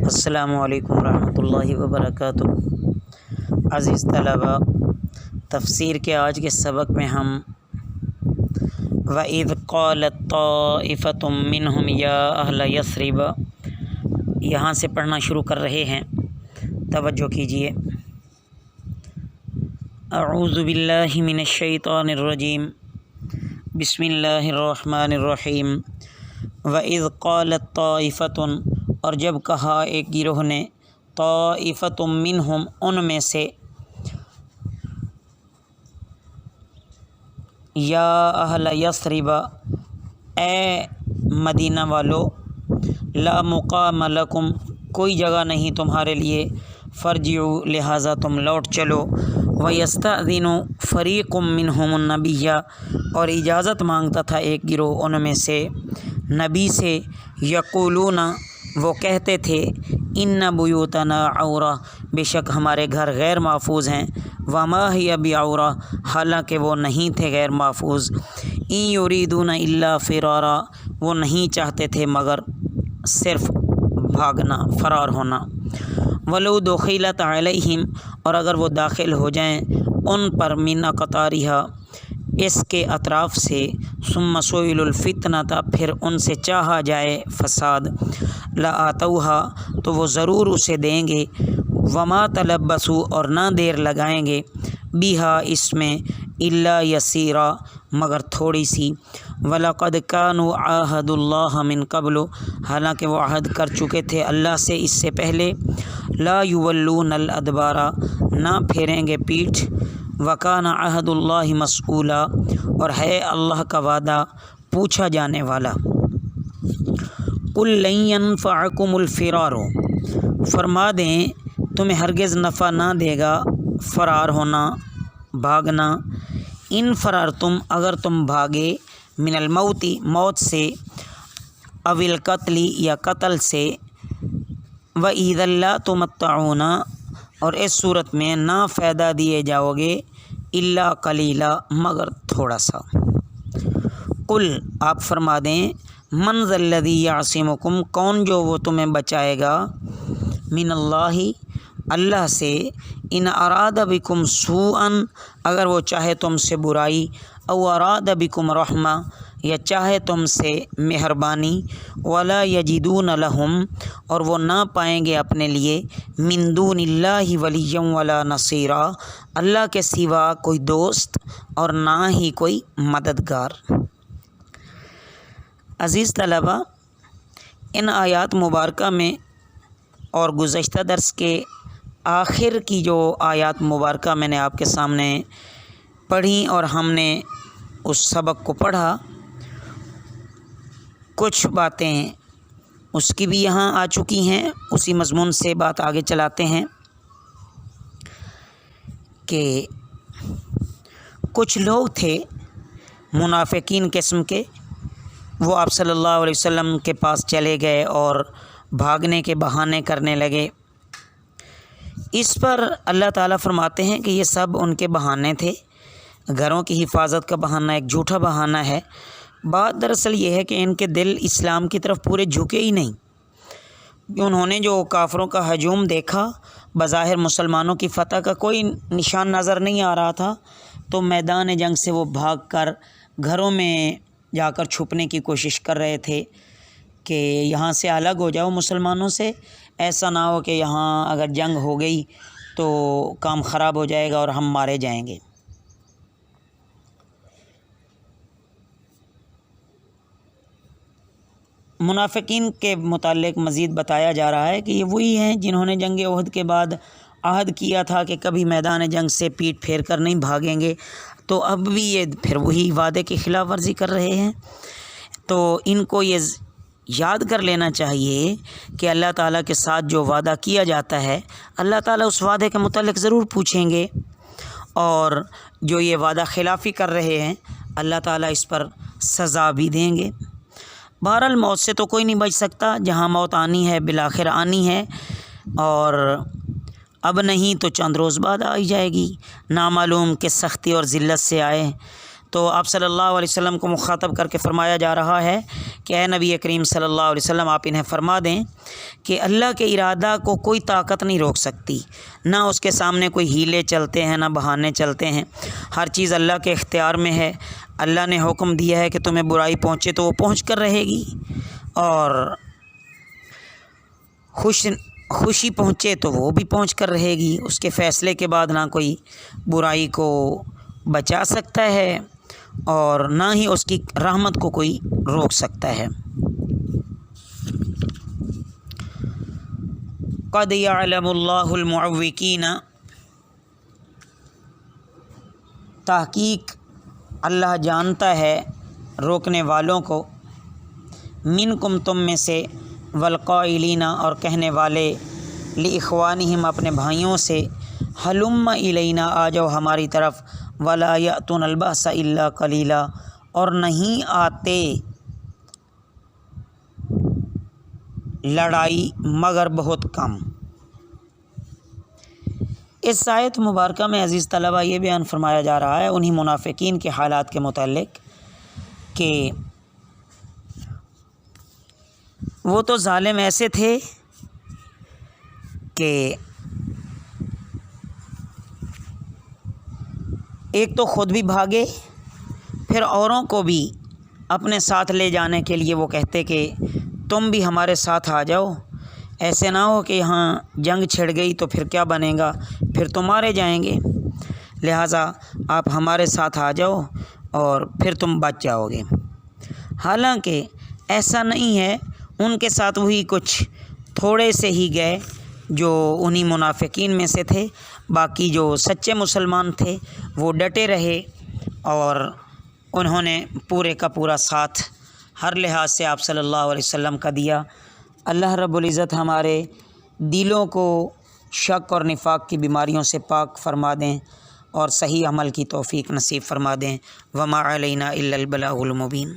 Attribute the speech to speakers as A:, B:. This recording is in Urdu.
A: السلام علیکم ورحمۃ اللہ وبرکاتہ۔ عزیز طلباء، تفسیر کے آج کے سبق میں ہم وَإِذْ قَالَتْ طَائِفَةٌ مِّنْهُمْ يَا أَهْلَ يَثْرِبَ یہاں سے پڑھنا شروع کر رہے ہیں، توجہ کیجیے۔ اعوذ باللہ من الشیطان الرجیم، بسم اللہ الرحمن الرحیم۔ وَإِذْ قَالَتْ طَائِفَةٌ اور جب کہا ایک گروہ نے، طائفۃ منہم ان میں سے، یا اہل یثرب اے مدینہ والو، لا مقام لکم کوئی جگہ نہیں تمہارے لیے، فرجعوا لہذا تم لوٹ چلو، ویستأذن فریق منہم النبی اور اجازت مانگتا تھا ایک گروہ ان میں سے نبی سے، یقولون وہ کہتے تھے، ان بیوتنا عورہ بے شک ہمارے گھر غیر محفوظ ہیں، وما ہی بعورہ حالانکہ وہ نہیں تھے غیر محفوظ، ان یریدون الا فرارا وہ نہیں چاہتے تھے مگر صرف بھاگنا، فرار ہونا، ولو دخلت علیہم اور اگر وہ داخل ہو جائیں ان پر من اقطارہا اس کے اطراف سے، ثم سئلوا الفتنۃ پھر ان سے چاہا جائے فساد، لآتوہا تو وہ ضرور اسے دیں گے، وما تلبسوا اور نہ دیر لگائیں گے، بہا اس میں، الا یسیرا مگر تھوڑی سی، وَلَقَدْ كَانُوا عَاهَدُوا اللَّهَ مِن قَبْلُ حالانکہ وہ عہد کر چکے تھے اللہ سے اس سے پہلے، لا يُوَلُّونَ الْأَدْبَارَ نہ پھیریں گے پیٹھ، وَكَانَ عَهْدُ اللَّهِ مَسْئُولًا اور ہے اللہ کا وعدہ پوچھا جانے والا۔ قُل لَّن يَنفَعَكُمُ الْفِرَارُ فرما دیں تمہیں ہرگز نفع نہ دے گا فرار ہونا، بھاگنا، ان فرارتم اگر تم بھاگے، من الموت موت سے، او القتل یا قتل سے، وَإِذًا لَّا تُمَتَّعُونَ اور اس صورت میں نہ فائدہ دیے جاؤ گے، الا قلیلا مگر تھوڑا سا۔ قل آپ فرما دیں، من ذا الذی یعصمکم کون جو وہ تمہیں بچائے گا، من اللہ اللہ سے، ان اراد بکم سوءا اگر وہ چاہے تم سے برائی، او اراد بکم رحمہ یا چاہے تم سے مہربانی، ولا یجدون لہم اور وہ نہ پائیں گے اپنے لیے، من دون اللہ ولیا ولا نصیرا اللہ کے سوا کوئی دوست اور نہ ہی کوئی مددگار۔ عزیز طلباء، ان آیات مبارکہ میں اور گزشتہ درس کے آخر کی جو آیات مبارکہ میں نے آپ کے سامنے پڑھی اور ہم نے اس سبق کو پڑھا، کچھ باتیں اس کی بھی یہاں آ چکی ہیں، اسی مضمون سے بات آگے چلاتے ہیں کہ کچھ لوگ تھے منافقین قسم کے، وہ آپ صلی اللہ علیہ وسلم کے پاس چلے گئے اور بھاگنے کے بہانے کرنے لگے۔ اس پر اللہ تعالیٰ فرماتے ہیں کہ یہ سب ان کے بہانے تھے، گھروں کی حفاظت کا بہانہ ایک جھوٹا بہانہ ہے۔ بات دراصل یہ ہے کہ ان کے دل اسلام کی طرف پورے جھکے ہی نہیں۔ انہوں نے جو کافروں کا ہجوم دیکھا، بظاہر مسلمانوں کی فتح کا کوئی نشان نظر نہیں آ رہا تھا، تو میدان جنگ سے وہ بھاگ کر گھروں میں جا کر چھپنے کی کوشش کر رہے تھے کہ یہاں سے الگ ہو جاؤ مسلمانوں سے، ایسا نہ ہو کہ یہاں اگر جنگ ہو گئی تو کام خراب ہو جائے گا اور ہم مارے جائیں گے۔ منافقین کے متعلق مزید بتایا جا رہا ہے کہ یہ وہی ہیں جنہوں نے جنگ احد کے بعد عہد کیا تھا کہ کبھی میدان جنگ سے پیٹ پھیر کر نہیں بھاگیں گے، تو اب بھی یہ پھر وہی وعدے کی خلاف ورزی کر رہے ہیں۔ تو ان کو یہ یاد کر لینا چاہیے کہ اللہ تعالیٰ کے ساتھ جو وعدہ کیا جاتا ہے، اللہ تعالیٰ اس وعدے کے متعلق ضرور پوچھیں گے، اور جو یہ وعدہ خلافی کر رہے ہیں اللہ تعالیٰ اس پر سزا بھی دیں گے۔ بہرحال موت سے تو کوئی نہیں بچ سکتا، جہاں موت آنی ہے بالآخر آنی ہے، اور اب نہیں تو چند روز بعد آئی جائے گی، نامعلوم کہ سختی اور ذلت سے آئے تو آپ صلی اللہ علیہ وسلم کو مخاطب کر کے فرمایا جا رہا ہے کہ اے نبی کریم صلی اللہ علیہ وسلم آپ انہیں فرما دیں کہ اللہ کے ارادہ کو کوئی طاقت نہیں روک سکتی، نہ اس کے سامنے کوئی ہیلے چلتے ہیں، نہ بہانے چلتے ہیں، ہر چیز اللہ کے اختیار میں ہے۔ اللہ نے حکم دیا ہے کہ تمہیں برائی پہنچے تو وہ پہنچ کر رہے گی، اور خوشی پہنچے تو وہ بھی پہنچ کر رہے گی۔ اس کے فیصلے کے بعد نہ کوئی برائی کو بچا سکتا ہے اور نہ ہی اس کی رحمت کو کوئی روک سکتا ہے۔ قد یعلم اللہ المعوقین، تحقیق اللہ جانتا ہے روکنے والوں کو، منکم تم میں سے، والقائلین اور کہنے والے، لاخوانہم اپنے بھائیوں سے، ہلم الینا آ جاؤ ہماری طرف، ولا یأتون البأس الا قلیلا اور نہیں آتے لڑائی مگر بہت کم۔ اس آیت مبارکہ میں عزیز طلبہ یہ بیان فرمایا جا رہا ہے انہی منافقین کے حالات کے متعلق کہ وہ تو ظالم ایسے تھے کہ ایک تو خود بھی بھاگے، پھر اوروں کو بھی اپنے ساتھ لے جانے کے لیے وہ کہتے کہ تم بھی ہمارے ساتھ آ جاؤ، ایسے نہ ہو کہ یہاں جنگ چھڑ گئی تو پھر کیا بنے گا، پھر تم مارے جائیں گے، لہٰذا آپ ہمارے ساتھ آ جاؤ اور پھر تم بچ جاؤ گے۔ حالانکہ ایسا نہیں ہے، ان کے ساتھ وہی کچھ تھوڑے سے ہی گئے جو انہی منافقین میں سے تھے، باقی جو سچے مسلمان تھے وہ ڈٹے رہے اور انہوں نے پورے کا پورا ساتھ ہر لحاظ سے آپ صلی اللہ علیہ وسلم کا دیا۔ اللہ رب العزت ہمارے دلوں کو شک اور نفاق کی بیماریوں سے پاک فرما دیں اور صحیح عمل کی توفیق نصیب فرما دیں۔ وما علینا الا البلاغ المبین۔